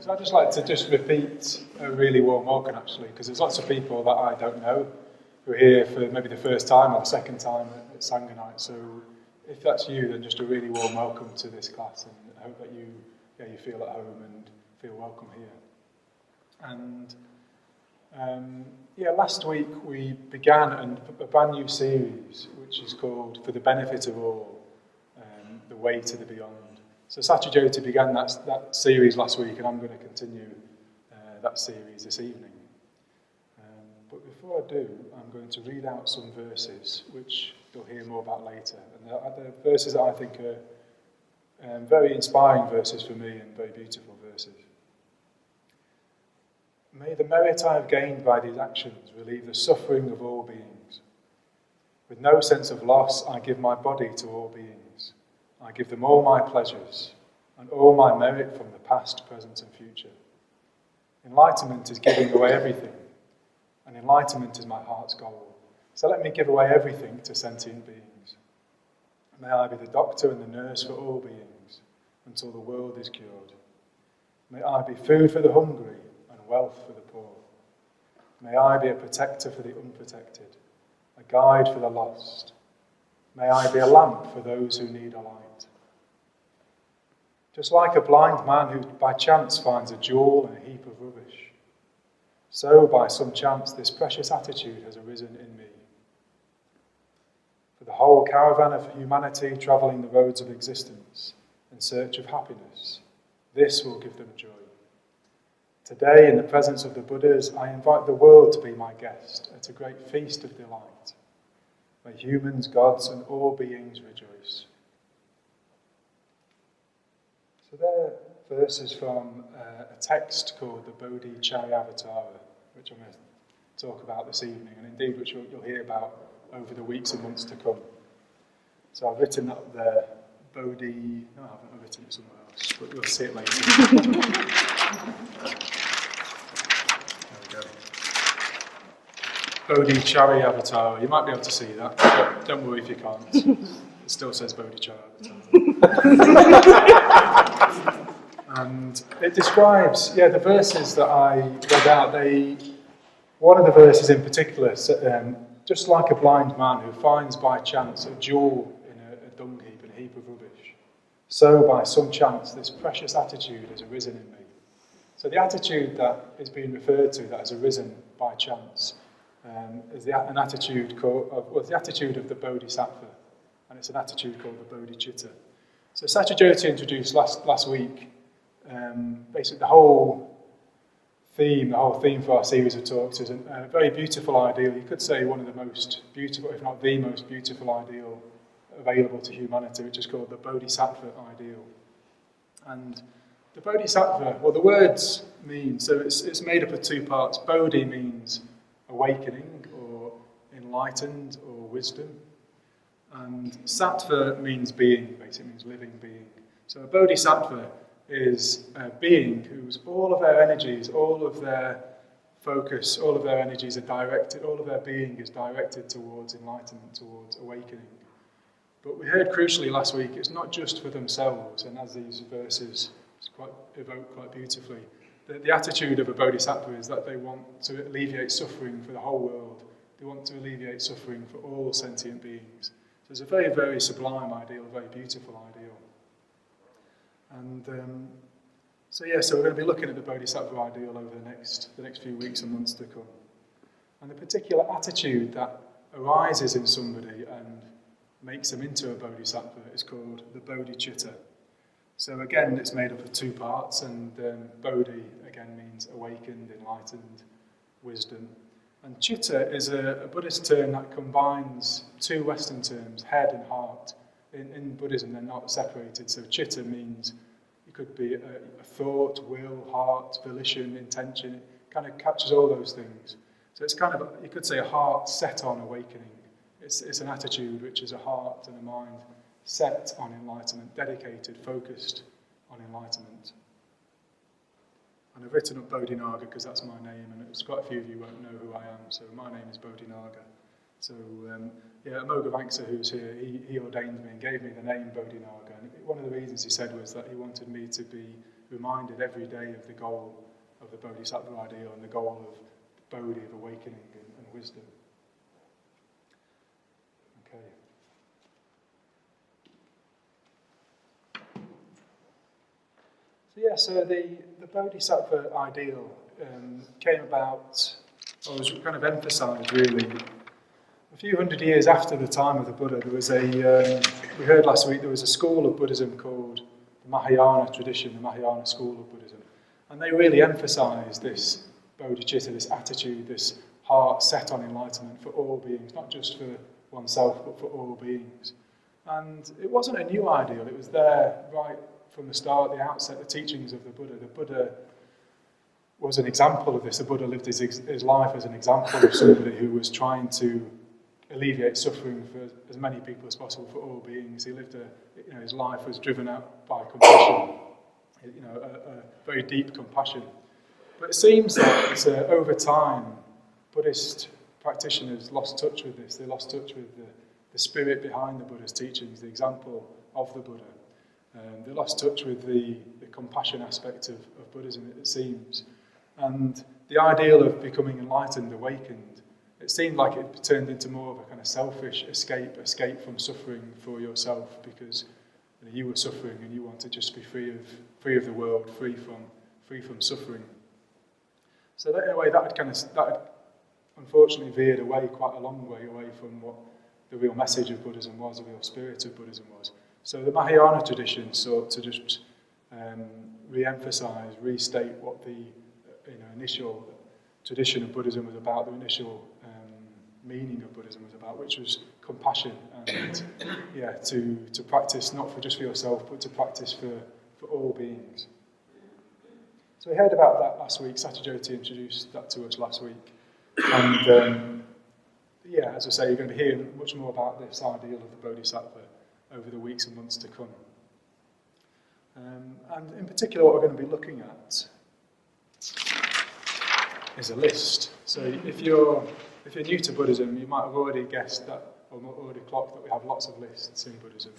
So I'd just like to just repeat a really warm welcome, actually, because there's lots of people that I don't know who are here for maybe the first time or the second time at Sangha night. So if that's you, then just a really warm welcome to this class, and I hope that you feel at home and feel welcome here. And last week we began a brand new series, which is called For the Benefit of All, The Way to the Beyond. So Shanti Devi began that series last week, and I'm going to continue that series this evening. But before I do, I'm going to read out some verses, which you'll hear more about later. And they're verses that I think are very inspiring verses for me and very beautiful verses. May the merit I have gained by these actions relieve the suffering of all beings. With no sense of loss, I give my body to all beings. I give them all my pleasures and all my merit from the past, present and future. Enlightenment is giving away everything, and enlightenment is my heart's goal. So let me give away everything to sentient beings. May I be the doctor and the nurse for all beings until the world is cured. May I be food for the hungry and wealth for the poor. May I be a protector for the unprotected, a guide for the lost. May I be a lamp for those who need a light. Just like a blind man who by chance finds a jewel in a heap of rubbish, so by some chance this precious attitude has arisen in me. For the whole caravan of humanity travelling the roads of existence in search of happiness, this will give them joy. Today, in the presence of the Buddhas, I invite the world to be my guest at a great feast of delight. May humans, gods, and all beings rejoice. So there are verses from a text called the Bodhicaryāvatāra, which I'm going to talk about this evening, and indeed which you'll hear about over the weeks and months to come. So I've written up there, no, I haven't. I've written it somewhere else, but we'll see it later. Bodhicaryāvatāra. You might be able to see that, but don't worry if you can't. It still says Bodhicaryāvatāra. And it describes, the verses that I read out, one of the verses in particular, just like a blind man who finds by chance a jewel in a dung heap, in a heap of rubbish, so by some chance this precious attitude has arisen in me. So the attitude that is being referred to, that has arisen by chance, is the attitude of the Bodhisattva, and it's an attitude called the Boddhicitta. So Shanti Devi introduced last week basically the whole theme for our series of talks is a very beautiful ideal. You could say one of the most beautiful, if not the most beautiful ideal available to humanity, which is called the Bodhisattva Ideal. And the Bodhisattva, well, the words mean, so it's made up of two parts. Bodhi means awakening or enlightened or wisdom. And sattva means being, basically means living being. So a bodhisattva is a being whose all of their energies, all of their focus, all of their energies are directed, all of their being is directed towards enlightenment, towards awakening. But we heard crucially last week, it's not just for themselves, and as these verses evoke quite beautifully, the attitude of a bodhisattva is that they want to alleviate suffering for the whole world. They want to alleviate suffering for all sentient beings. So it's a very, very sublime ideal, a very beautiful ideal. And so we're going to be looking at the Bodhisattva ideal over the next few weeks and months to come. And the particular attitude that arises in somebody and makes them into a bodhisattva is called the Boddhicitta. So again, it's made up of two parts, and Bodhi again means awakened, enlightened, wisdom. And Citta is a Buddhist term that combines two Western terms, head and heart. In Buddhism, they're not separated. So Citta means it could be a thought, will, heart, volition, intention. It kind of captures all those things. So it's kind of, you could say, a heart set on awakening. It's an attitude which is a heart and a mind set on enlightenment, dedicated, focused on enlightenment. And I've written up Boddhinaga because that's my name, and it's quite a few of you won't know who I am, so my name is Boddhinaga. So, Mogavangsa, who's here, he ordained me and gave me the name Boddhinaga. And one of the reasons he said was that he wanted me to be reminded every day of the goal of the Bodhisattva Ideal and the goal of Bodhi, of awakening and wisdom. Okay. So the Bodhisattva Ideal came about, or was kind of emphasised really, a few hundred years after the time of the Buddha. There was we heard last week, there was a school of Buddhism called the Mahayana Tradition, the Mahayana school of Buddhism. And they really emphasised this Boddhicitta, this attitude, this heart set on enlightenment for all beings, not just for oneself, but for all beings. And it wasn't a new ideal, it was there right from the start, the outset, the teachings of the Buddha. The Buddha was an example of this. The Buddha lived his life as an example of somebody who was trying to alleviate suffering for as many people as possible, for all beings. He lived his life was driven out by compassion, a very deep compassion. But it seems that over time, Buddhist practitioners lost touch with this. They lost touch with the spirit behind the Buddha's teachings, the example of the Buddha. They lost touch with the compassion aspect of Buddhism, it seems. And the ideal of becoming enlightened, awakened, it seemed like it turned into more of a kind of selfish escape from suffering for yourself, because you were suffering and you wanted to just be free of the world, free from suffering. So that, in a way, that had unfortunately veered away quite a long way away from what the real message of Buddhism was, the real spirit of Buddhism was. So the Mahayana tradition sought to just re-emphasize, restate what the initial tradition of Buddhism was about, the initial meaning of Buddhism was about, which was compassion and to practice not just for yourself, but to practice for all beings. So we heard about that last week. Satyajyoti introduced that to us last week. And as I say, you're going to be hearing much more about this ideal of the Bodhisattva over the weeks and months to come. And in particular, what we're going to be looking at is a list. So if you're new to Buddhism, you might have already guessed that, or already clocked that we have lots of lists in Buddhism.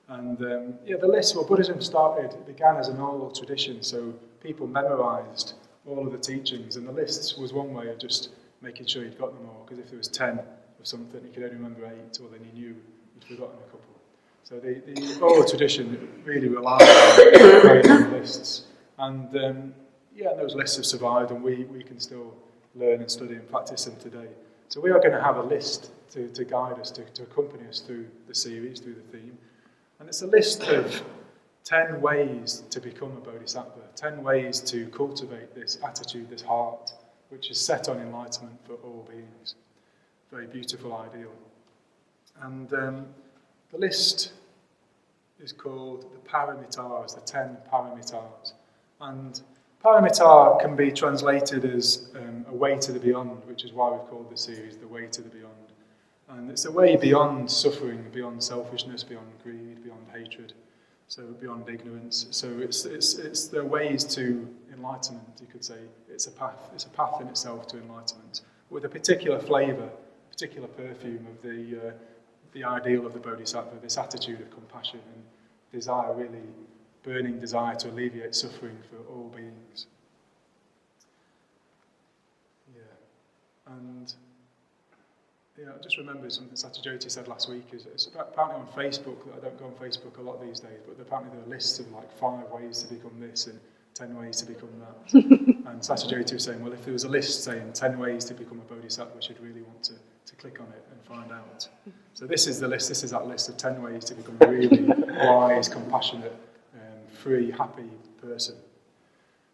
And the list, well, Buddhism began as an oral tradition, so people memorised all of the teachings, and the lists was one way of just making sure you'd got them all, because if there was 10 of something, you could only remember 8, or then you knew you'd forgotten a couple. So the oral tradition really relied on writing lists. And those lists have survived, and we can still learn and study and practice them today. So we are going to have a list to guide us, to accompany us through the series, through the theme. And it's a list of 10 ways to become a bodhisattva, 10 ways to cultivate this attitude, this heart, which is set on enlightenment for all beings. Very beautiful ideal. And the list is called the Paramitas, the 10 Paramitas. And Paramita can be translated as a way to the beyond, which is why we've called this series The Way to the Beyond. And it's a way beyond suffering, beyond selfishness, beyond greed, beyond hatred, so beyond ignorance. So it's the ways to enlightenment, you could say. It's a path in itself to enlightenment, with a particular flavour, particular perfume of the ideal of the Bodhisattva, this attitude of compassion and desire, really burning desire to alleviate suffering for all beings. And I just remembered something Satyajyoti said last week. It's apparently on Facebook, I don't go on Facebook a lot these days, but apparently there are lists of like 5 ways to become this and 10 ways to become that. And Satyajyoti was saying, well, if there was a list saying 10 ways to become a bodhisattva, we should really want to click on it and find out. So this is the list, this is that list of 10 ways to become a really wise, compassionate, free, happy person.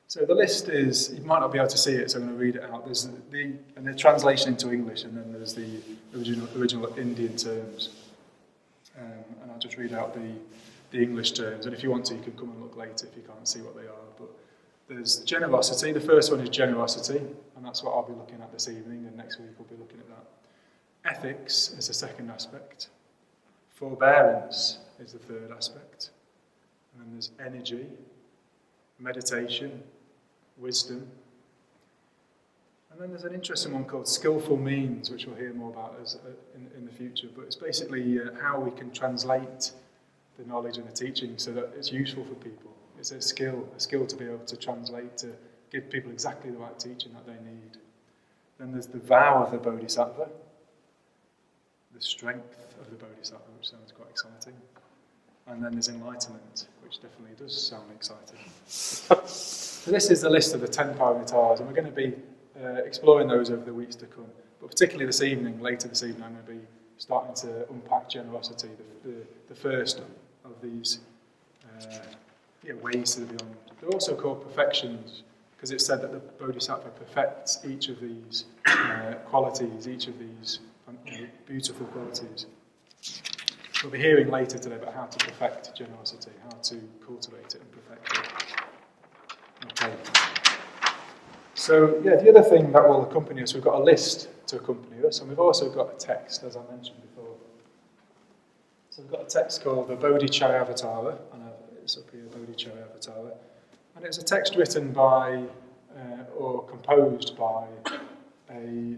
So the list is, you might not be able to see it, so I'm going to read it out. There's the translation into English, and then there's the original Indian terms. And I'll just read out the English terms, and if you want to, you can come and look later if you can't see what they are. But there's generosity. The first one is generosity, and that's what I'll be looking at this evening, and next week we'll be looking at that. Ethics is the second aspect. Forbearance is the third aspect. And then there's energy, meditation, wisdom. And then there's an interesting one called Skilful Means, which we'll hear more about in the future. But it's basically how we can translate the knowledge and the teaching so that it's useful for people. It's a skill to be able to translate, to give people exactly the right teaching that they need. Then there's the vow of the Bodhisattva, the strength of the Bodhisattva, which sounds quite exciting. And then there's enlightenment, which definitely does sound exciting. So this is the list of the 10 Paramitas, and we're going to be exploring those over the weeks to come. But particularly this evening, later this evening, I'm going to be starting to unpack generosity, the first of these ways to the beyond. They're also called perfections, because it's said that the Bodhisattva perfects each of these qualities, each of these beautiful qualities. We'll be hearing later today about how to perfect generosity, how to cultivate it and perfect it. Okay. So, the other thing that will accompany us, we've got a list to accompany us, and we've also got a text, as I mentioned before. So we've got a text called the Bodhicaryāvatāra, and it's up here, Bodhicaryāvatāra, and it's a text written by, or composed by, a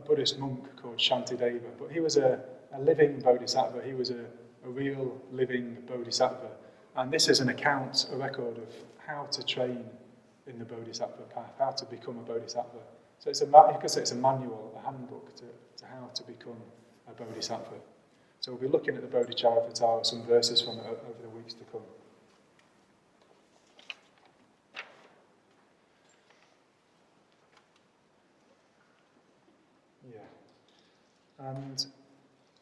Buddhist monk called Shanti Devi. But he was a living bodhisattva, he was a real living bodhisattva, and this is an account, a record of how to train in the bodhisattva path, how to become a bodhisattva. So you could say it's a manual, a handbook to how to become a bodhisattva. So we'll be looking at the Bodhicaryāvatāra, some verses from it over the weeks to come. And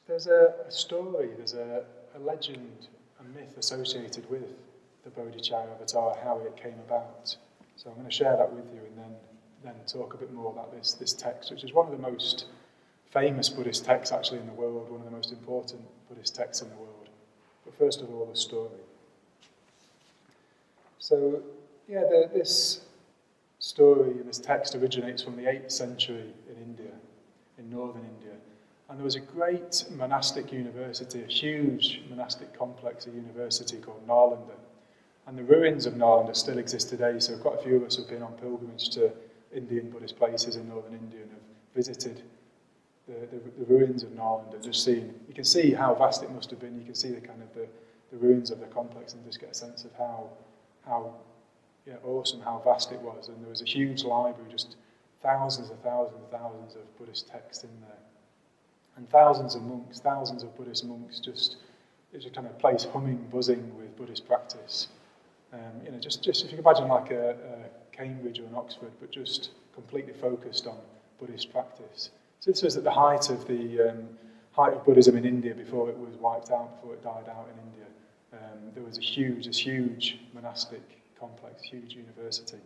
there's a story, there's a legend, a myth associated with the Bodhicaryāvatāra, how it came about. So I'm going to share that with you and then talk a bit more about this text, which is one of the most famous Buddhist texts actually in the world, one of the most important Buddhist texts in the world. But first of all, the story. So, this story and this text originates from the 8th century in India, in northern India. And there was a great monastic university, a huge monastic complex, a university called Nalanda. And the ruins of Nalanda still exist today, so quite a few of us have been on pilgrimage to Indian Buddhist places in northern India and have visited the ruins of Nalanda, just seeing, you can see how vast it must have been, you can see the kind of the ruins of the complex and just get a sense of how awesome, how vast it was. And there was a huge library, just thousands and thousands of Buddhist texts in there. And thousands of monks, thousands of Buddhist monks, just, it was a kind of place humming, buzzing with Buddhist practice. Just if you can imagine like a Cambridge or an Oxford, but just completely focused on Buddhist practice. So this was at the height of Buddhism in India before it was wiped out, before it died out in India. There was this huge monastic complex, huge university.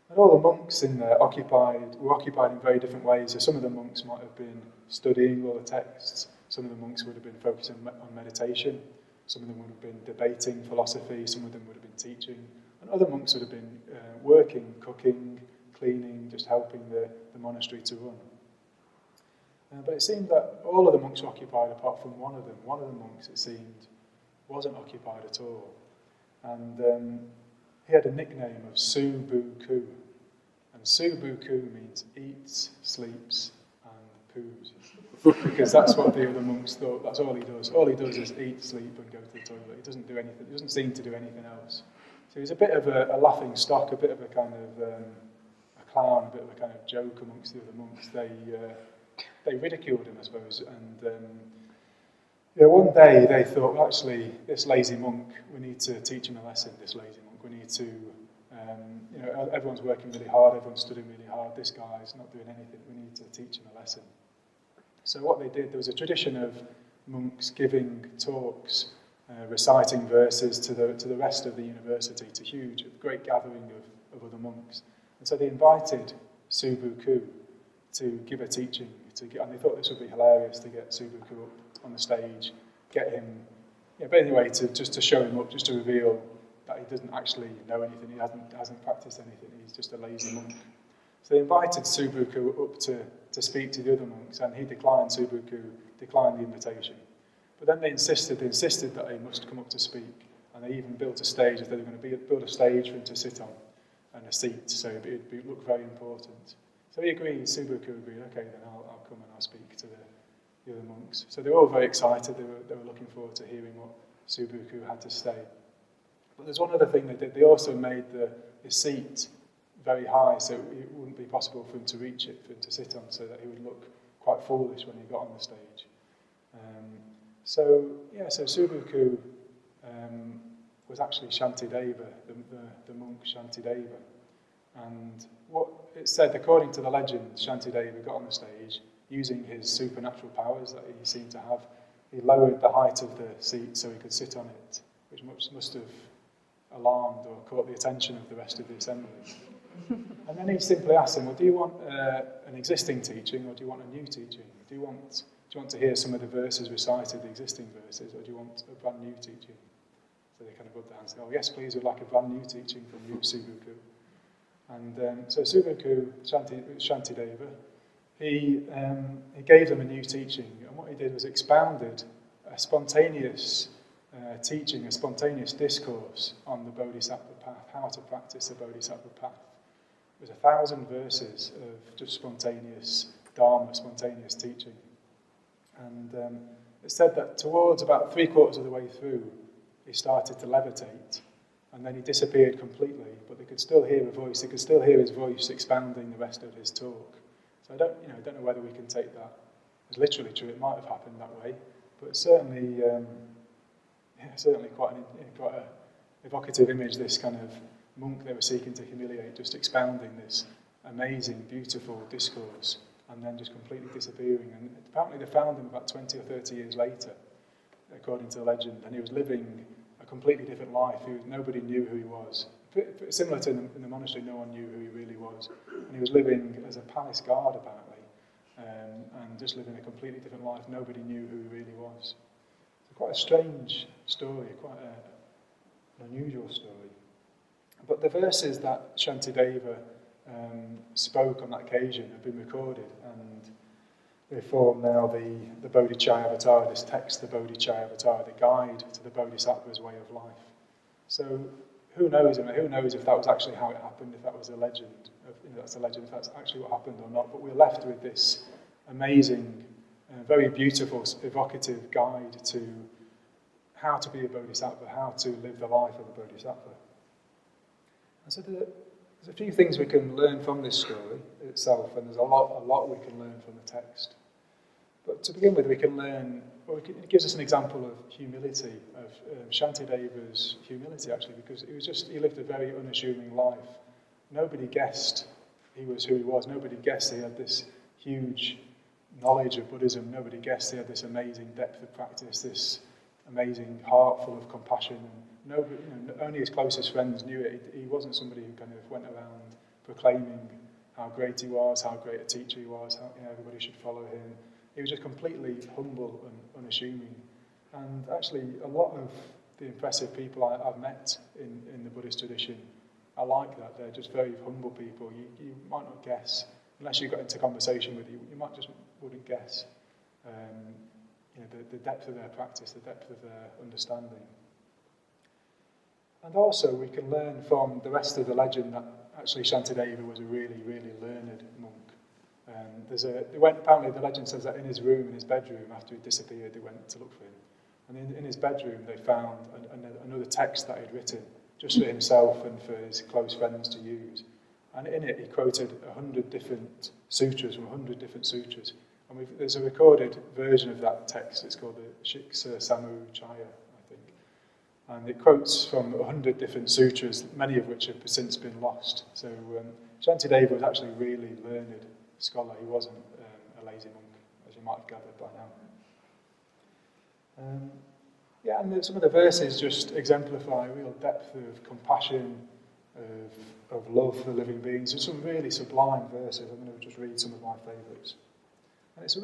And all the monks in there were occupied in very different ways. So some of the monks might have been studying all the texts, some of the monks would have been focusing on meditation, some of them would have been debating philosophy, some of them would have been teaching, and other monks would have been working, cooking, cleaning, just helping the monastery to run. But it seemed that all of the monks were occupied apart from one of them. One of the monks, it seemed, wasn't occupied at all. And he had a nickname of Su-Bu-Ku. And Su-Bu-Ku means eats, sleeps, and poos. Because that's what the other monks thought, that's all he does. All he does is eat, sleep, and go to the toilet. He doesn't do anything, he doesn't seem to do anything else. So he's a bit of a laughing stock, a bit of a kind of a clown, a bit of a kind of joke amongst the other monks. They ridiculed him, I suppose, and one day they thought, well, actually, this lazy monk, we need to teach him a lesson, this lazy monk. We need to, everyone's working really hard, everyone's studying really hard, this guy's not doing anything, we need to teach him a lesson. So what they did, there was a tradition of monks giving talks, reciting verses to the rest of the university, to a great gathering of other monks. And so they invited Su-Bu-Ku to give a teaching, and they thought this would be hilarious to get Su-Bu-Ku up on the stage, get him, but anyway, just to show him up, just to reveal that he doesn't actually know anything, he hasn't practiced anything, he's just a lazy monk. So they invited Su-Bu-Ku up to speak to the other monks, and he declined, Su-Bu-Ku declined the invitation. But then they insisted that he must come up to speak, and they even built a stage, they were going to build a stage for him to sit on, and a seat, so it'd look very important. So he agreed, Su-Bu-Ku agreed, okay, then I'll come and I'll speak to the other monks. So they were all very excited, they were looking forward to hearing what Su-Bu-Ku had to say. But there's one other thing they did. They also made the seat very high, so it wouldn't be possible for him to reach it, for him to sit on, so that he would look quite foolish when he got on the stage. So Subuku was actually Śāntideva, the monk Śāntideva. And what it said, according to the legend, Śāntideva got on the stage using his supernatural powers that he seemed to have. He lowered the height of the seat so he could sit on it, which must have alarmed or caught the attention of the rest of the assembly. And then he simply asked them, well, do you want an existing teaching or do you want a new teaching? Do you want to hear some of the verses recited, the existing verses, or do you want a brand new teaching? So they kind of rubbed their hands and said, oh yes, please, we'd like a brand new teaching from you, Subuku. And so Subuku, Śāntideva, he gave them a new teaching, and what he did was expounded a spontaneous teaching, a spontaneous discourse on the Bodhisattva path, how to practice the Bodhisattva path. It was 1,000 verses of just spontaneous Dharma, spontaneous teaching. And it said that towards about 3/4 of the way through, he started to levitate, and then he disappeared completely, but they could still hear a voice, they could still hear his voice expounding the rest of his talk. So I don't know whether we can take that as literally true. It might have happened that way, but it's certainly quite an evocative image, this kind of monk they were seeking to humiliate, just expounding this amazing, beautiful discourse, and then just completely disappearing. And apparently they found him about 20 or 30 years later, according to the legend, and he was living a completely different life. Nobody knew who he was. Similar to in the monastery, no one knew who he really was. And he was living as a palace guard, apparently, and just living a completely different life. Nobody knew who he really was. So quite a strange story, quite an unusual story. But the verses that Śāntideva spoke on that occasion have been recorded, and they form now the Bodhicaryāvatāra, this text, the Bodhicaryāvatāra, the guide to the Bodhisattva's way of life. So who knows? Who knows if that was actually how it happened, if that was a legend, that's a legend, if that's actually what happened or not. But we're left with this amazing, very beautiful, evocative guide to how to be a Bodhisattva, how to live the life of a Bodhisattva. And so there's a few things we can learn from this story itself, and there's a lot we can learn from the text. But to begin with, we can learn, it gives us an example of humility, of Śāntideva's humility, actually, because he lived a very unassuming life. Nobody guessed he was who he was. Nobody guessed he had this huge knowledge of Buddhism. Nobody guessed he had this amazing depth of practice, this amazing heart full of compassion. And nobody, only his closest friends knew it. He wasn't somebody who kind of went around proclaiming how great he was, how great a teacher he was, how everybody should follow him. He was just completely humble and unassuming. And actually, a lot of the impressive people I've met in the Buddhist tradition are like that. They're just very humble people. You might not guess, unless you got into conversation with you wouldn't guess the depth of their practice, the depth of their understanding. And also, we can learn from the rest of the legend that actually Śāntideva was a really, really learned monk. Apparently the legend says that in his bedroom, after he disappeared, they went to look for him. And in his bedroom, they found another text that he'd written just for himself and for his close friends to use. And in it, he quoted 100 different sutras from 100 different sutras. And there's a recorded version of that text. It's called the Shiksa Samu Chaya, I think. And it quotes from 100 different sutras, many of which have since been lost. So Śāntideva was actually a really learned scholar. He wasn't a lazy monk, as you might have gathered by now. And some of the verses just exemplify a real depth of compassion, of love for living beings. There's some really sublime verses. I'm going to just read some of my favourites. And it's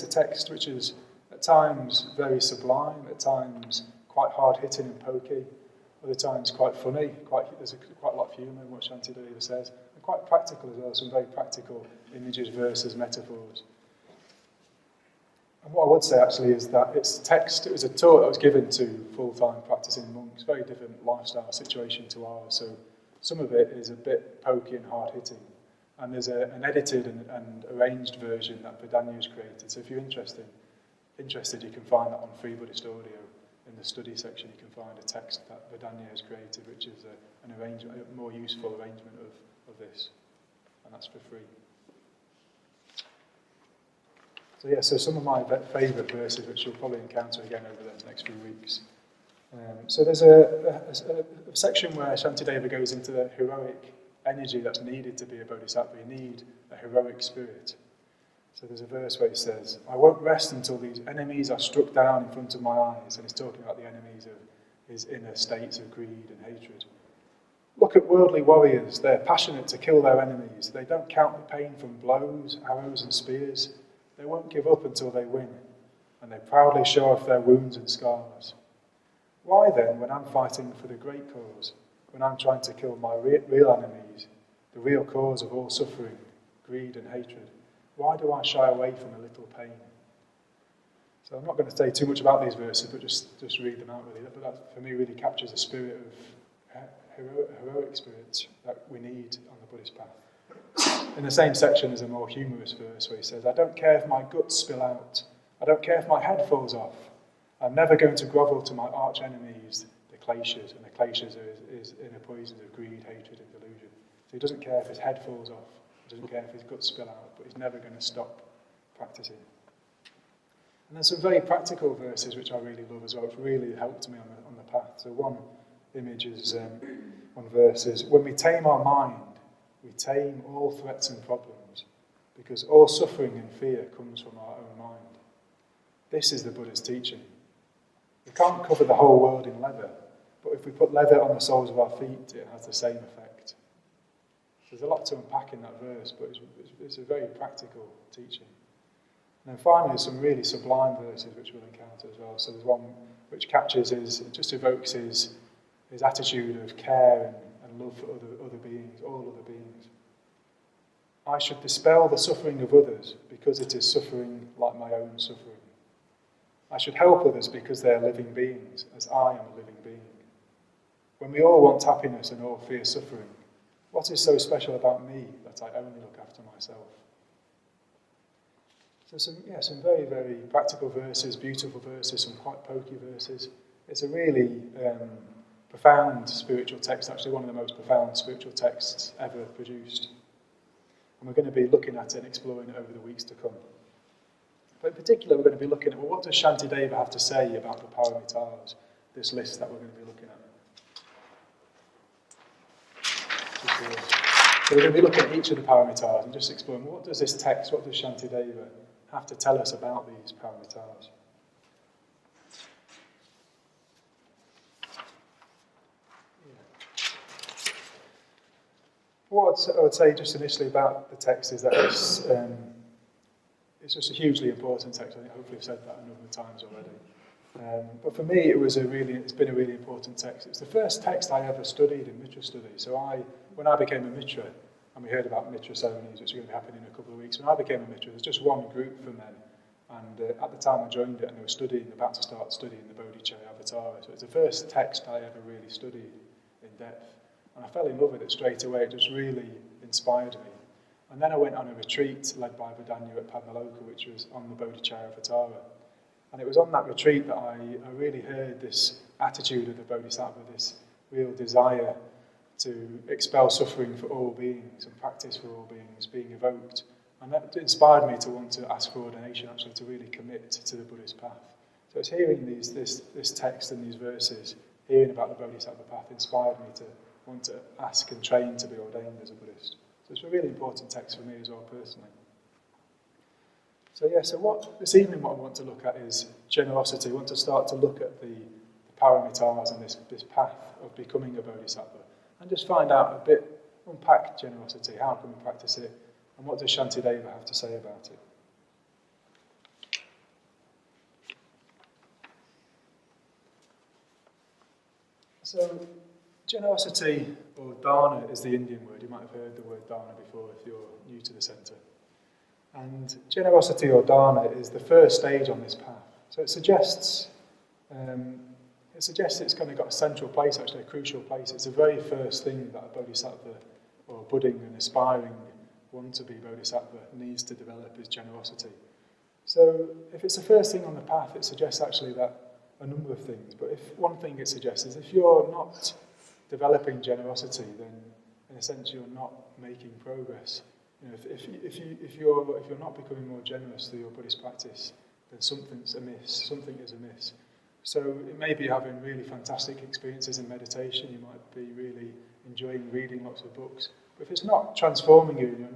a text which is at times very sublime, at times quite hard-hitting and pokey, other times quite funny, there's quite a lot of humour in what Śāntideva says, and quite practical as well, some very practical images, verses, metaphors. And what I would say actually is that it was a talk that was given to full-time practicing monks, very different lifestyle situation to ours, so some of it is a bit pokey and hard-hitting. And there's an edited and arranged version that Vidyanu's created. So if you're interested, you can find that on Free Buddhist Audio. in the study section you can find a text that Vedanya has created, which is a more useful arrangement of this, and that's for free. So some of my favourite verses, which you'll probably encounter again over the next few weeks. So there's a section where Shantideva goes into the heroic energy that's needed to be a bodhisattva. You need a heroic spirit. So there's a verse where he says, I won't rest until these enemies are struck down in front of my eyes. And he's talking about the enemies of his inner states of greed and hatred. Look at worldly warriors. They're passionate to kill their enemies. They don't count the pain from blows, arrows and spears. They won't give up until they win. And they proudly show off their wounds and scars. Why then, when I'm fighting for the great cause, when I'm trying to kill my real enemies, the real cause of all suffering, greed and hatred, why do I shy away from a little pain? So I'm not going to say too much about these verses, but just read them out really. But that, for me, really captures a spirit of heroic spirit that we need on the Buddhist path. In the same section, there's a more humorous verse where he says, I don't care if my guts spill out. I don't care if my head falls off. I'm never going to grovel to my arch enemies, the kleshas, and the kleshas is inner poisons of greed, hatred, and delusion. So he doesn't care if his head falls off. He doesn't care if his guts spill out, but he's never going to stop practicing. And there's some very practical verses which I really love as well, which really helped me on the path. So one verse is, when we tame our mind, we tame all threats and problems, because all suffering and fear comes from our own mind. This is the Buddha's teaching. We can't cover the whole world in leather, but if we put leather on the soles of our feet, it has the same effect. There's a lot to unpack in that verse, but it's a very practical teaching. And then finally, there's some really sublime verses which we'll encounter as well. So there's one which captures just evokes his attitude of care and love for other beings, all other beings. I should dispel the suffering of others because it is suffering like my own suffering. I should help others because they are living beings, as I am a living being. When we all want happiness and all fear suffering, what is so special about me that I only look after myself? So some very, very practical verses, beautiful verses, some quite pokey verses. It's a really profound spiritual text, actually one of the most profound spiritual texts ever produced. And we're going to be looking at it and exploring it over the weeks to come. But in particular, we're going to be looking at, well, what does Śāntideva have to say about the Paramitas, this list that we're going to be looking at. So we're going to be looking at each of the Paramitas and just exploring, what does this text, what does Śāntideva have to tell us about these Paramitas? What I would say just initially about the text is that it's just a hugely important text. I think hopefully I've said that a number of times already. But for me, it's been a really important text. It's the first text I ever studied in Mitra study. So when I became a Mitra, and we heard about Mitra ceremonies, which are going to be happening in a couple of weeks, when I became a Mitra, there was just one group for men. And at the time I joined it, and they were about to start studying the Bodhicaryāvatāra. So it's the first text I ever really studied in depth. And I fell in love with it straight away. It just really inspired me. And then I went on a retreat led by Vedanya at Padmaloka, which was on the Bodhicaryāvatāra. And it was on that retreat that I really heard this attitude of the Bodhisattva, this real desire to expel suffering for all beings and practice for all beings being evoked. And that inspired me to want to ask for ordination, actually, to really commit to the Buddhist path. So it's hearing this text and these verses, hearing about the Bodhisattva path, inspired me to want to ask and train to be ordained as a Buddhist. So it's a really important text for me as well, personally. So this evening what I want to look at is generosity. I want to start to look at the paramitas and this path of becoming a bodhisattva and just find out a bit, unpack generosity, how can we practice it, and what does Shantideva have to say about it. So generosity, or dana, is the Indian word. You might have heard the word dana before if you're new to the centre. And generosity or dana is the first stage on this path. So it suggests it's kind of got a central place, actually, a crucial place. It's the very first thing that a bodhisattva or budding and aspiring one to be bodhisattva needs to develop is generosity. So if it's the first thing on the path, it suggests actually that a number of things. But if one thing it suggests is if you're not developing generosity, then in a sense you're not making progress. You know, if you're not becoming more generous through your Buddhist practice, then something's amiss. Something is amiss. So it may be having really fantastic experiences in meditation. You might be really enjoying reading lots of books. But if it's not transforming you,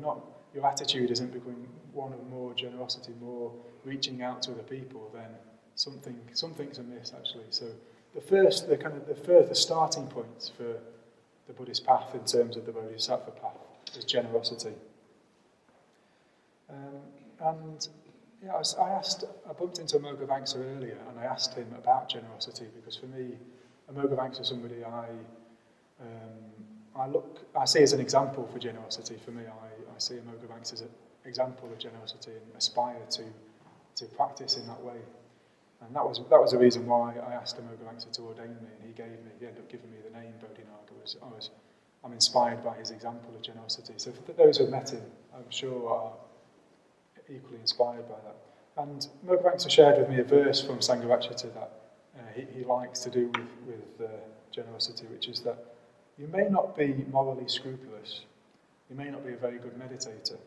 your attitude isn't becoming one of more generosity, more reaching out to other people, then something's amiss actually. So the starting point for the Buddhist path in terms of the Bodhisattva path is generosity. I bumped into Amoghavamsa earlier, and I asked him about generosity because for me, Amoghavamsa is somebody I see as an example for generosity. For me, I see Amoghavamsa as an example of generosity and aspire to practice in that way. And that was the reason why I asked Amoghavamsa to ordain me, and he ended up giving me the name Bodhinaga. I'm inspired by his example of generosity. So for those who have met him, I'm sure are equally inspired by that. And Amoghavamsa shared with me a verse from Sangha that he likes to do with generosity, which is that you may not be morally scrupulous, you may not be a very good meditator,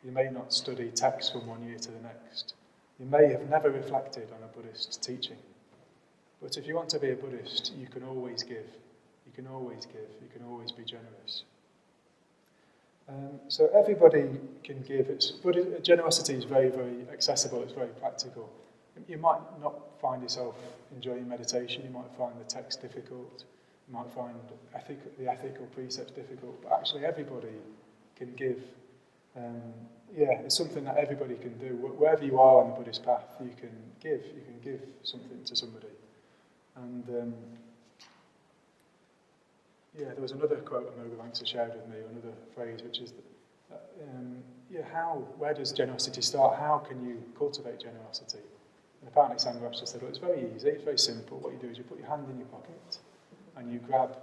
you may not study texts from one year to the next, you may have never reflected on a Buddhist teaching, but if you want to be a Buddhist, you can always give, you can always be generous. So everybody can give. Generosity is very, very accessible, it's very practical. You might not find yourself enjoying meditation, you might find the text difficult, you might find the ethical precepts difficult, but actually everybody can give. It's something that everybody can do. Wherever you are on the Buddhist path, you can give something to somebody. And there was another quote Amoghavamsa shared with me, another phrase, which is where does generosity start? How can you cultivate generosity? And apparently Sangha said, well, it's very easy, it's very simple. What you do is you put your hand in your pocket and you grab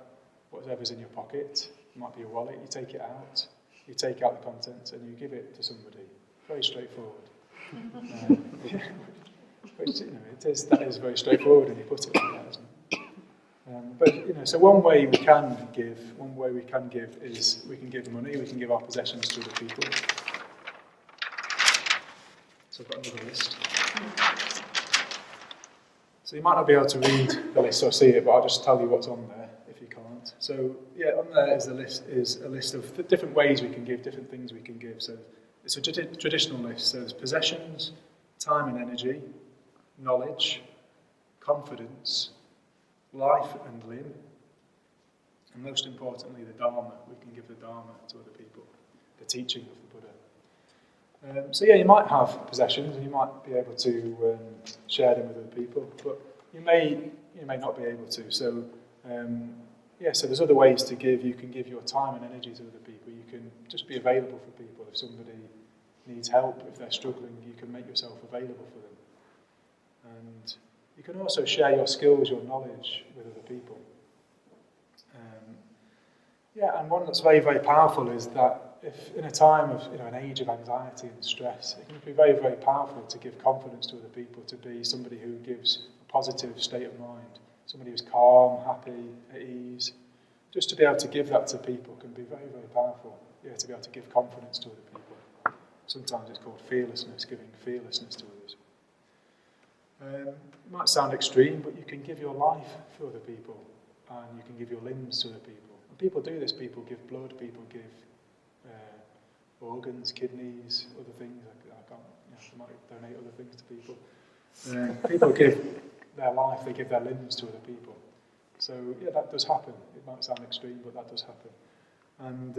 whatever's in your pocket. It might be a wallet, you take it out, you take out the contents and you give it to somebody. Very straightforward. That is very straightforward, and you put it like that, isn't it? So one way we can give is we can give money, we can give our possessions to other people. So I've got another list. So you might not be able to read the list or see it, but I'll just tell you what's on there if you can't. So on there is a list of the different ways we can give, different things we can give. So it's a traditional list. So there's possessions, time and energy, knowledge, confidence, life and limb, and most importantly the Dharma. We can give the Dharma to other people, the teaching of the Buddha. You might have possessions and you might be able to share them with other people, but you may not be able to. So there's other ways to give. You can give your time and energy to other people. You can just be available for people. If somebody needs help, if they're struggling, you can make yourself available for them. And you can also share your skills, your knowledge with other people. And one that's very, very powerful is that if in a time of an age of anxiety and stress, it can be very, very powerful to give confidence to other people, to be somebody who gives a positive state of mind, somebody who's calm, happy, at ease. Just to be able to give that to people can be very, very powerful. To be able to give confidence to other people. Sometimes it's called fearlessness, giving fearlessness to others. It might sound extreme, but you can give your life for other people, and you can give your limbs to other people. And people do this. People give blood. People give organs, kidneys, other things. They might donate other things to people. People give their life. They give their limbs to other people. So that does happen. It might sound extreme, but that does happen. And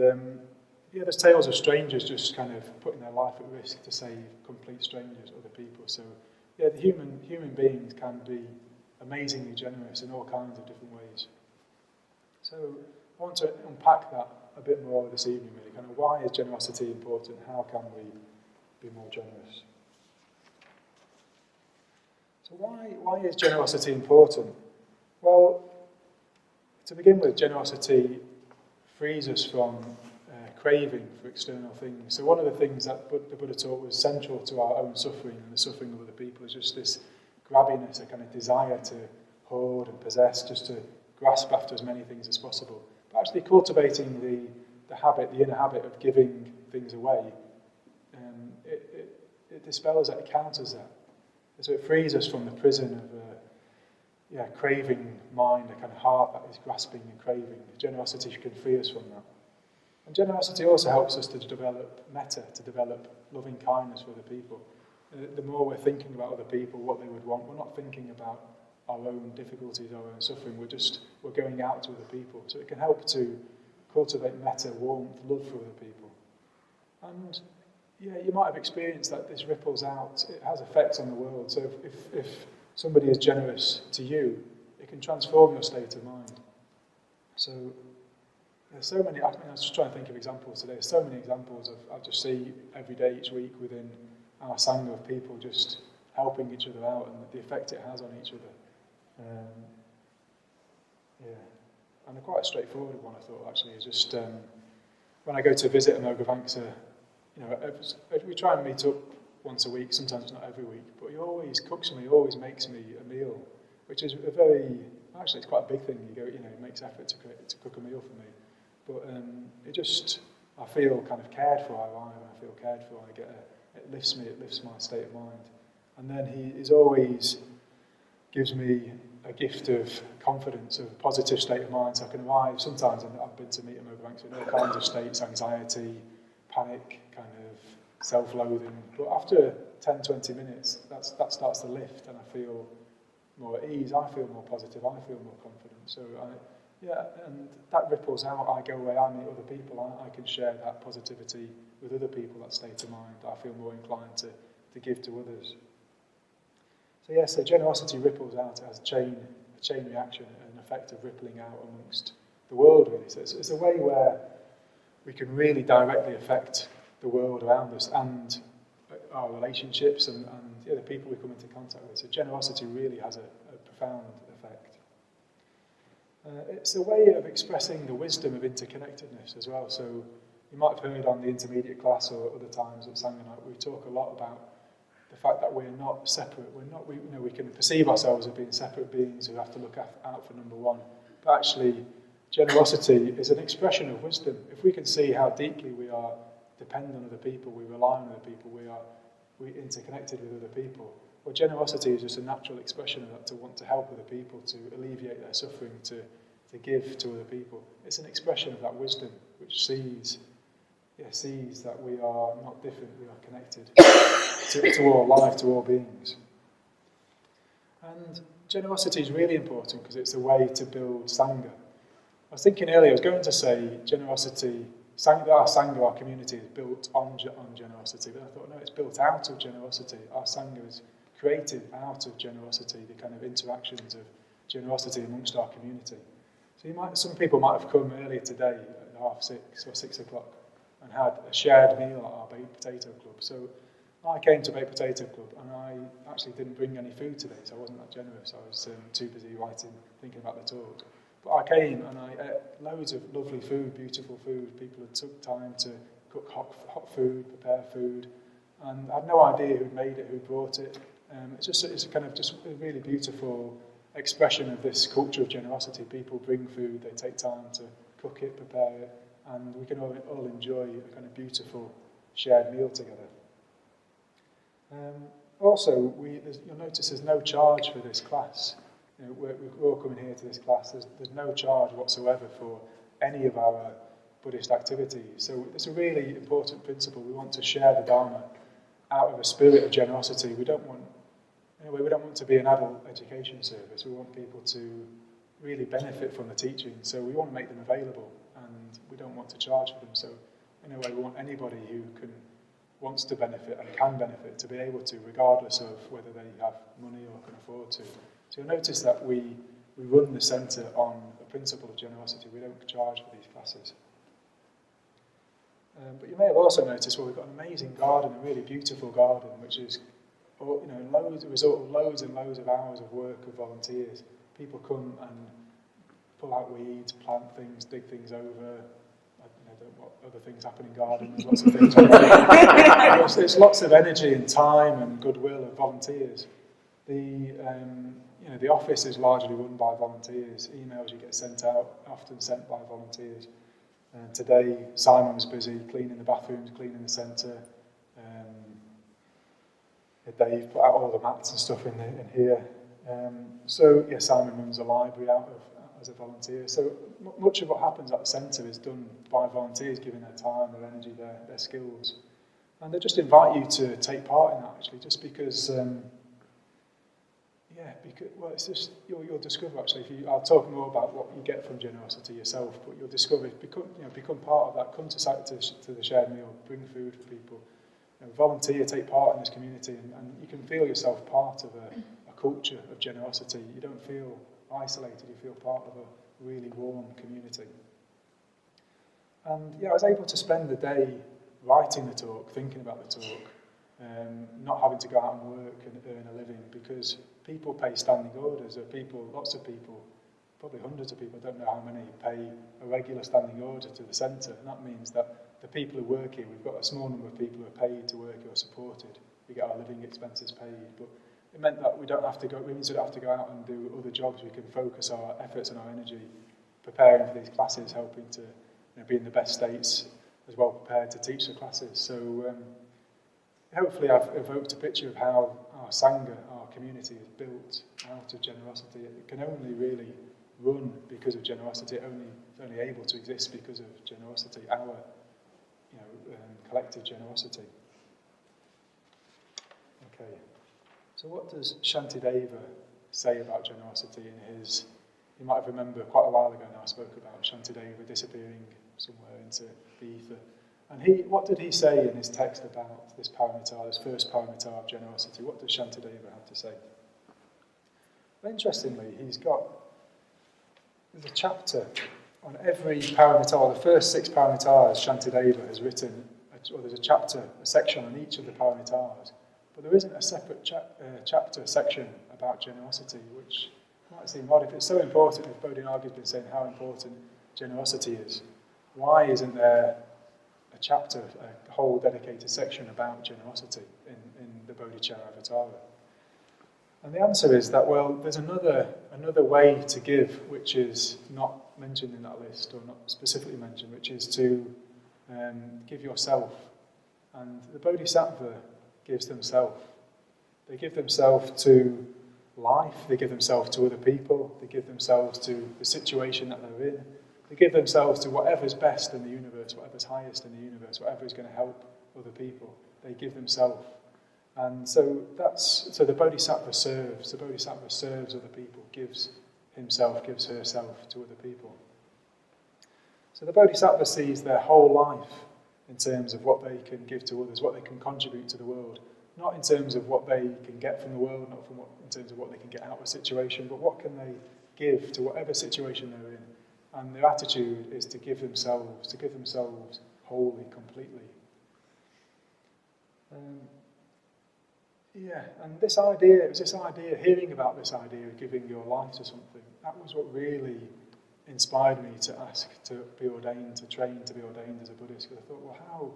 there's tales of strangers just kind of putting their life at risk to save complete strangers, other people. So the human beings can be amazingly generous in all kinds of different ways. So I want to unpack that a bit more this evening, really. Kind of why is generosity important? How can we be more generous? So why is generosity important? Well, to begin with, generosity frees us from craving for external things. So one of the things that the Buddha taught was central to our own suffering and the suffering of other people is just this grabbiness, a kind of desire to hoard and possess, just to grasp after as many things as possible. But actually cultivating the habit, the inner habit of giving things away, it dispels that, it counters that. And so it frees us from the prison of a craving mind, a kind of heart that is grasping and craving. Generosity can free us from that. And generosity also helps us to develop metta, to develop loving kindness for other people. The more we're thinking about other people, what they would want, we're not thinking about our own difficulties, our own suffering, we're going out to other people. So it can help to cultivate metta, warmth, love for other people. And you might have experienced that this ripples out, it has effects on the world. So if somebody is generous to you, it can transform your state of mind. So there's so many, I was just trying to think of examples today, there's so many examples I just see every day, each week within our Sangha of people just helping each other out and the effect it has on each other. And a quite straightforward one I thought actually is just when I go to visit a Mogavamsa, we try and meet up once a week, sometimes not every week, but he always cooks for me, always makes me a meal, which is it's quite a big thing. He makes effort to cook a meal for me. But I feel kind of cared for. I arrive and I feel cared for. It lifts me, it lifts my state of mind. And then he is always gives me a gift of confidence, of a positive state of mind. So I can arrive, sometimes I've been to meet him over banks in all kinds of states, anxiety, panic, kind of self-loathing. But after 10, 20 minutes, that starts to lift and I feel more at ease, I feel more positive, I feel more confident. So and that ripples out. I go away, I meet other people, I can share that positivity with other people, that state of mind. I feel more inclined to give to others. So generosity ripples out as a chain reaction, an effect of rippling out amongst the world, really. So it's a way where we can really directly affect the world around us and our relationships and the people we come into contact with. So generosity really has a profound effect. It's a way of expressing the wisdom of interconnectedness as well. So you might have heard on the intermediate class or other times at Sangha night, we talk a lot about the fact that we're not separate. We can perceive ourselves as being separate beings who have to look out for number one. But actually, generosity is an expression of wisdom. If we can see how deeply we are dependent on other people, we rely on other people, we're interconnected with other people. Well, generosity is just a natural expression of that, to want to help other people, to alleviate their suffering, to give to other people. It's an expression of that wisdom which sees that we are not different, we are connected to all life, to all beings. And generosity is really important because it's a way to build Sangha. I was thinking earlier, I was going to say generosity, our Sangha, our community is built on generosity, but I thought, no, it's built out of generosity. Our Sangha is created out of generosity, the kind of interactions of generosity amongst our community. So some people might have come earlier today at 6:30 or 6 o'clock and had a shared meal at our baked potato club. So I came to baked potato club and I actually didn't bring any food today, so I wasn't that generous. I was too busy thinking about the talk. But I came and I ate loads of lovely food, beautiful food. People had took time to cook hot food, prepare food, and I had no idea who'd made it, who brought it. It's a really beautiful expression of this culture of generosity. People bring food, they take time to cook it, prepare it, and we can all enjoy a kind of beautiful shared meal together. Also, you'll notice there's no charge for this class. We're all coming here to this class. There's no charge whatsoever for any of our Buddhist activities. So it's a really important principle. We want to share the Dharma out of a spirit of generosity. We don't want to be an adult education service. We want people to really benefit from the teaching. So we want to make them available, and we don't want to charge for them. So in a way, we want anybody who wants to benefit and can benefit to be able to, regardless of whether they have money or can afford to. So you'll notice that we run the centre on the principle of generosity. We don't charge for these classes. But you may have also noticed, we've got an amazing garden, a really beautiful garden, which is a result of loads and loads of hours of work of volunteers. People come and pull out weeds, plant things, dig things over. I don't know what other things happen in gardens, lots of things. It's lots of energy and time and goodwill of volunteers. The office is largely run by volunteers. Emails you get sent out, often sent by volunteers. And today, Simon was busy cleaning the bathrooms, cleaning the centre. Dave put out all the mats and stuff in here. Simon runs a library as a volunteer. So much of what happens at the centre is done by volunteers, giving their time, their energy, their skills. And they just invite you to take part in that, actually, just because... it's just you'll discover actually. I'll talk more about what you get from generosity yourself, but you'll discover become part of that. Come to the shared meal, bring food for people, volunteer, take part in this community, and you can feel yourself part of a culture of generosity. You don't feel isolated. You feel part of a really warm community. And I was able to spend the day writing the talk, thinking about the talk. Not having to go out and work and earn a living, because people pay standing orders. Lots of people, probably hundreds of people, I don't know how many, pay a regular standing order to the centre, and that means that the people who work here, we've got a small number of people who are paid to work who are supported. We get our living expenses paid, but it meant that we don't have to go out and do other jobs. We can focus our efforts and our energy preparing for these classes, helping to be in the best states, as well prepared to teach the classes. So. Hopefully I've evoked a picture of how our Sangha, our community, is built out of generosity. It can only really run because of generosity. It's only able to exist because of generosity, our collective generosity. Okay, so what does Śāntideva say about generosity in his... You might remember quite a while ago now I spoke about Shantideva disappearing somewhere into the ether. And what did he say in his text about this paramita, this first paramita of generosity? What does Shantideva have to say? Well, interestingly, there's a chapter on every paramita, or the first 6 paramitas Shantideva has written, or there's a section on each of the paramitas, but there isn't a separate chapter, section about generosity, which might seem odd. If it's so important, if Bodhinaga has been saying how important generosity is, why isn't there a chapter, a whole dedicated section about generosity in the Bodhicaryāvatāra? And the answer is that, there's another way to give, which is not mentioned in that list, or not specifically mentioned, which is to give yourself. And the Bodhisattva gives themselves. They give themselves to life, they give themselves to other people, they give themselves to the situation that they're in. They give themselves to whatever's best in the universe, whatever's highest in the universe, whatever is going to help other people. They give themselves. And so the Bodhisattva serves. The Bodhisattva serves other people, gives himself, gives herself to other people. So the Bodhisattva sees their whole life in terms of what they can give to others, what they can contribute to the world. Not in terms of what they can get from the world, not in terms of what they can get out of a situation, but what can they give to whatever situation they're in. And their attitude is to give themselves wholly, completely. And this idea, hearing about this idea of giving your life to something, that was what really inspired me to ask to be ordained, to train to be ordained as a Buddhist. Because I thought, how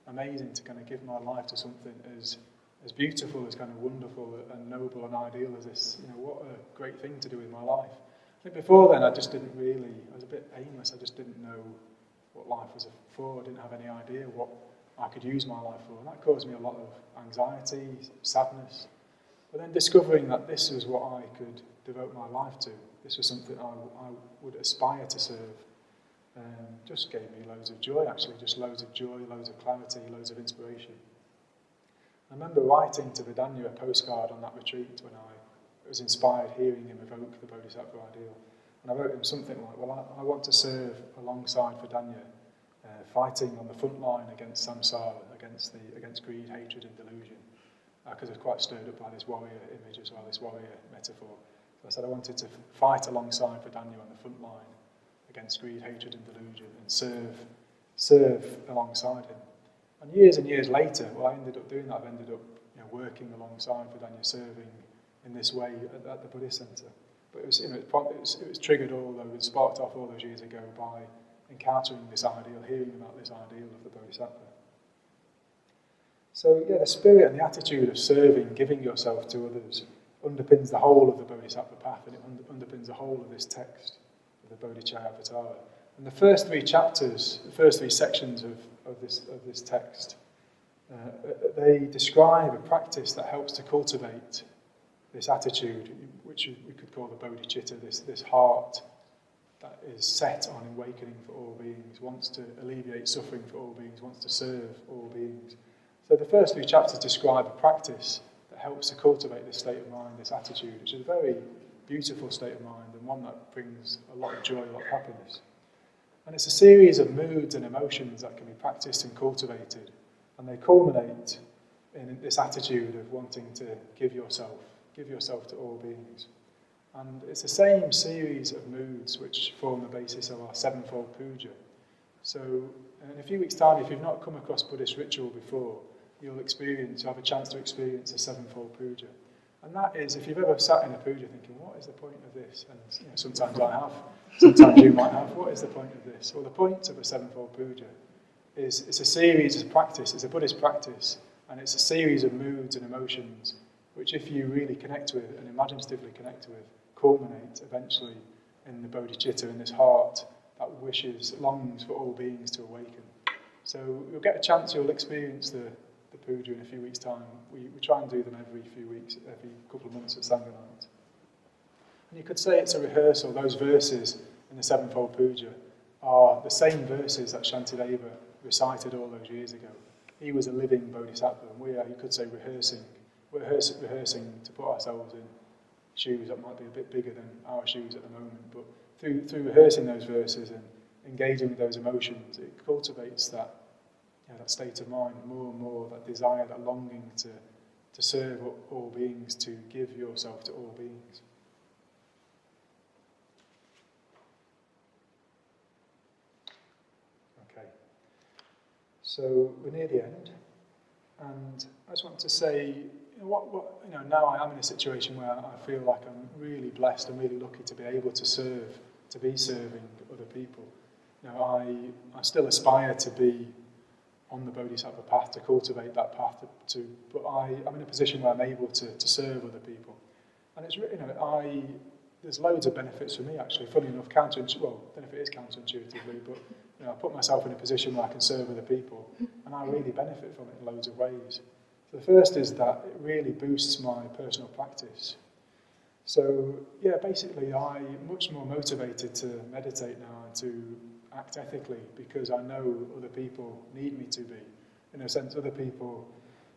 amazing to kind of give my life to something as beautiful, as kind of wonderful and noble and ideal as this. What a great thing to do with my life. I think before then I was a bit aimless. I just didn't know what life was for. I didn't have any idea what I could use my life for. And that caused me a lot of anxiety, sadness. But then discovering that this was what I could devote my life to, this was something I would aspire to serve, just gave me loads of joy, actually. Just loads of joy, loads of clarity, loads of inspiration. I remember writing to Vidanya a postcard on that retreat when I was inspired hearing him evoke the Bodhisattva Ideal. And I wrote him something like, I want to serve alongside Vidanya, fighting on the front line against samsara, against greed, hatred and delusion. Because I was quite stirred up by this warrior image as well, this warrior metaphor. So I said I wanted to fight alongside Vidanya on the front line against greed, hatred and delusion, and serve alongside him. And years later, I ended up doing that. I've ended up working alongside Vidanya, serving in this way at the Buddhist Centre. But it was triggered it sparked off all those years ago by encountering this ideal, hearing about this ideal of the Bodhisattva. So the spirit and the attitude of serving, giving yourself to others, underpins the whole of the Bodhisattva path, and it underpins the whole of this text of the Bodhicaryāvatāra. And the first three chapters, the first three sections of this text, they describe a practice that helps to cultivate this attitude, which we could call the Boddhicitta, this heart that is set on awakening for all beings, wants to alleviate suffering for all beings, wants to serve all beings. So the first three chapters describe a practice that helps to cultivate this state of mind, this attitude, which is a very beautiful state of mind and one that brings a lot of joy, a lot of happiness. And it's a series of moods and emotions that can be practiced and cultivated, and they culminate in this attitude of wanting to give yourself to all beings. And it's the same series of moods which form the basis of our sevenfold puja. So in a few weeks' time, if you've not come across Buddhist ritual before, you'll have a chance to experience a sevenfold puja. And that is, if you've ever sat in a puja thinking, what is the point of this? And sometimes I have, sometimes you might have, what is the point of this? Well, the point of a sevenfold puja is it's a series of practice, it's a Buddhist practice, and it's a series of moods and emotions which, if you really connect with and imaginatively connect with, culminate eventually in the Boddhicitta, in this heart that longs for all beings to awaken. So you'll get a chance, you'll experience the puja in a few weeks' time. We try and do them every few weeks, every couple of months at Sangha night. And you could say it's a rehearsal. Those verses in the sevenfold puja are the same verses that Shantideva recited all those years ago. He was a living bodhisattva, and we are, you could say, rehearsing to put ourselves in shoes that might be a bit bigger than our shoes at the moment, but through rehearsing those verses and engaging with those emotions, it cultivates that state of mind more and more, that desire, that longing to serve all beings, to give yourself to all beings. Okay, so we're near the end, and I just want to say, now I am in a situation where I feel like I'm really blessed and really lucky to be able to serve, to be serving other people. I still aspire to be on the Bodhisattva path, to cultivate that path, but I'm in a position where I'm able to serve other people. And it's there's loads of benefits for me, actually. Funny enough, benefit is counterintuitively, but I put myself in a position where I can serve other people, and I really benefit from it in loads of ways. The first is that it really boosts my personal practice. So, basically I'm much more motivated to meditate now and to act ethically, because I know other people need me to be. In a sense, other people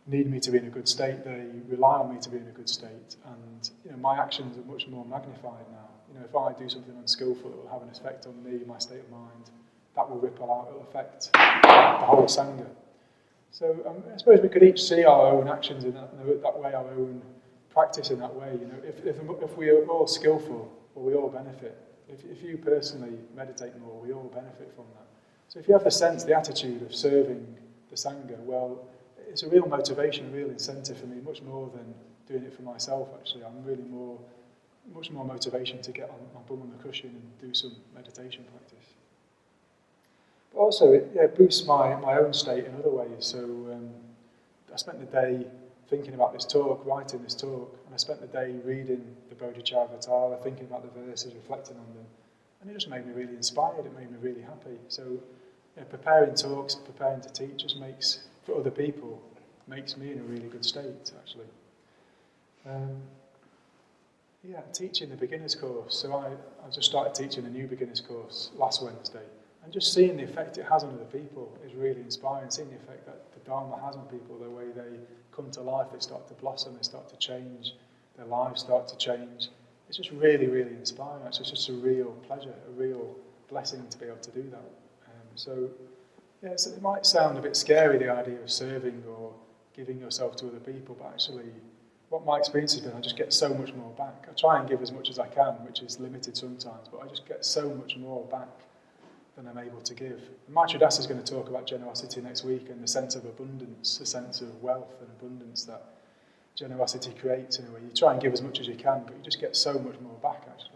need me to be in a good state. They rely on me to be in a good state. And, my actions are much more magnified now. If I do something unskillful, it will have an effect on me, my state of mind. That will ripple out, it will affect the whole Sangha. So I suppose we could each see our own actions in that way, our own practice in that way. If we are all skillful, well, we all benefit. If you personally meditate more, we all benefit from that. So if you have the sense, the attitude of serving the Sangha, well, it's a real motivation, a real incentive for me, much more than doing it for myself, actually. I'm really much more motivation to get on my bum on the cushion and do some meditation practice. But also, it boosts my own state in other ways. So I spent the day thinking about this talk, writing this talk, and I spent the day reading the Bodhicaryāvatāra, thinking about the verses, reflecting on them, and it just made me really inspired, it made me really happy. So preparing talks, preparing to teach just for other people, makes me in a really good state, actually. Teaching the beginner's course. So I just started teaching a new beginner's course last Wednesday, and just seeing the effect it has on other people is really inspiring, seeing the effect that the Dharma has on people, the way they come to life, they start to blossom, they start to change, their lives start to change. It's just really, really inspiring. It's just a real pleasure, a real blessing to be able to do that. So it might sound a bit scary, the idea of serving or giving yourself to other people, but actually what my experience has been, I just get so much more back. I try and give as much as I can, which is limited sometimes, but I just get so much more back than I'm able to give. Maitreya is going to talk about generosity next week and the sense of abundance, the sense of wealth and abundance that generosity creates in a way. You try and give as much as you can, but you just get so much more back, actually.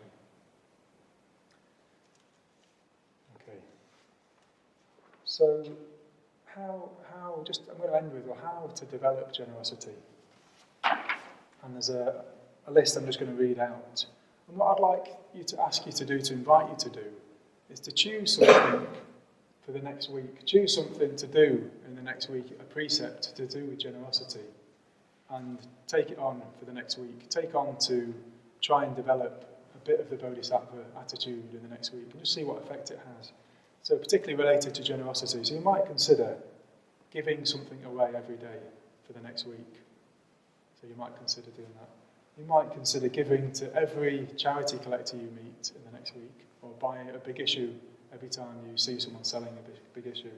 Okay. So, I'm going to end with how to develop generosity. And there's a a list I'm just going to read out. And what I'd like you to ask you to do, to invite you to do, is to choose something for the next week. Choose something to do in the next week, a precept to do with generosity, and take it on for the next week. Take on to try and develop a bit of the Bodhisattva attitude in the next week and just see what effect it has. So particularly related to generosity, so you might consider giving something away every day for the next week. So you might consider doing that. You might consider giving to every charity collector you meet in the next week, or buying a big issue every time you see someone selling a big issue.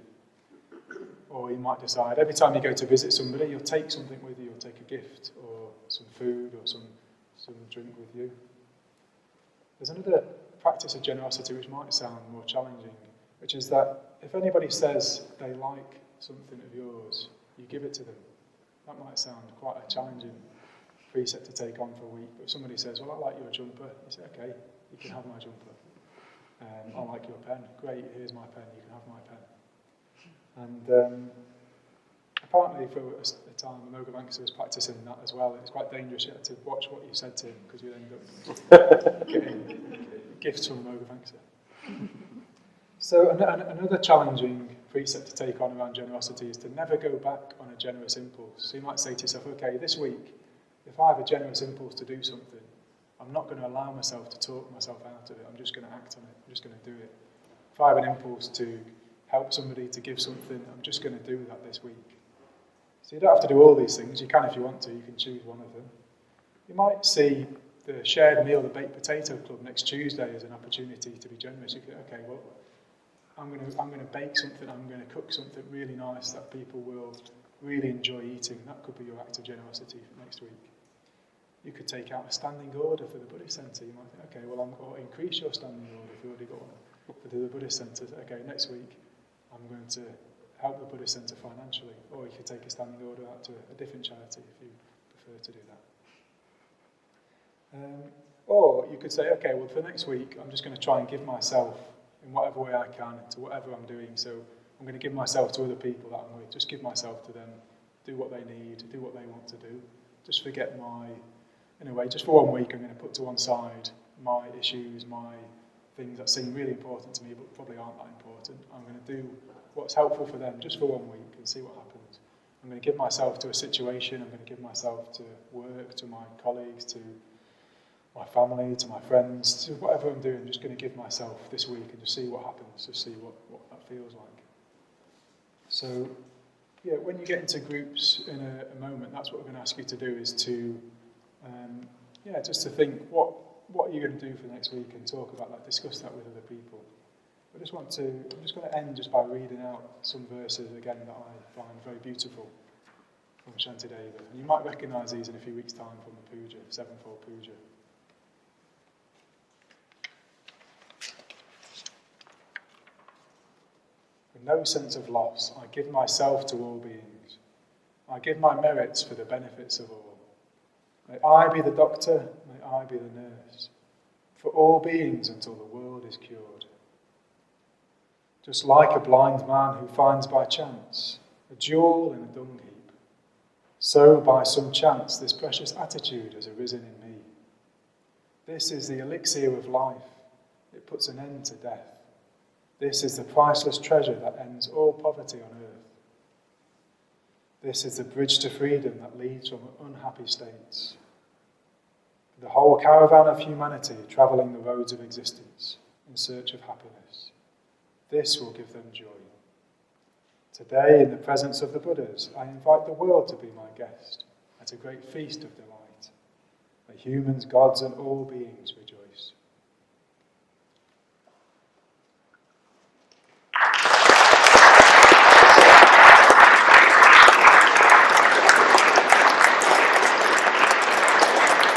Or you might decide every time you go to visit somebody, you'll take something with you, you'll take a gift, or some food, or some drink with you. There's another practice of generosity which might sound more challenging, which is that if anybody says they like something of yours, you give it to them. That might sound quite a challenging precept to take on for a week, but if somebody says, well, I like your jumper, you say, okay, you can have my jumper. I like your pen, great, here's my pen, you can have my pen. And apparently for a time, the Mogavanksa was practicing that as well. It's quite dangerous. You had to watch what you said to him, because you end up getting gifts from the Mogavanksa. So another challenging precept to take on around generosity is to never go back on a generous impulse. So you might say to yourself, okay, this week, if I have a generous impulse to do something, I'm not going to allow myself to talk myself out of it. I'm just going to act on it. I'm just going to do it. If I have an impulse to help somebody, to give something, I'm just going to do that this week. So you don't have to do all these things. You can if you want to. You can choose one of them. You might see the shared meal, the baked potato club next Tuesday as an opportunity to be generous. You can, okay, well, I'm going to bake something. I'm going to cook something really nice that people will really enjoy eating. That could be your act of generosity for next week. You could take out a standing order for the Buddhist Centre. You might think, okay, well, or increase your standing order if you've already got one for the Buddhist Centre. Okay, next week I'm going to help the Buddhist Centre financially. Or you could take a standing order out to a different charity if you prefer to do that. Or you could say, okay, well, for next week I'm just going to try and give myself in whatever way I can to whatever I'm doing. So I'm going to give myself to other people that I'm with. Just give myself to them, do what they need, do what they want to do. Just forget in a way, just for 1 week I'm going to put to one side my issues, my things that seem really important to me but probably aren't that important. I'm going to do what's helpful for them just for 1 week and see what happens. I'm going to give myself to a situation, I'm going to give myself to work, to my colleagues, to my family, to my friends, to whatever I'm doing. I'm just going to give myself this week and just see what happens, just see what that feels like. So, yeah, when you get into groups in a moment, that's what we're going to ask you to do, is to, just to think, what are you going to do for next week, and talk about that, discuss that with other people. I'm just going to end just by reading out some verses again that I find very beautiful from Śāntideva. And you might recognise these in a few weeks' time from the puja, sevenfold puja. With no sense of loss, I give myself to all beings. I give my merits for the benefits of all. May I be the doctor, may I be the nurse, for all beings until the world is cured. Just like a blind man who finds by chance a jewel in a dung heap, so by some chance this precious attitude has arisen in me. This is the elixir of life. It puts an end to death. This is the priceless treasure that ends all poverty on earth. This is the bridge to freedom that leads from unhappy states. The whole caravan of humanity travelling the roads of existence in search of happiness. This will give them joy. Today, in the presence of the Buddhas, I invite the world to be my guest at a great feast of delight. May humans, gods, and all beings rejoice.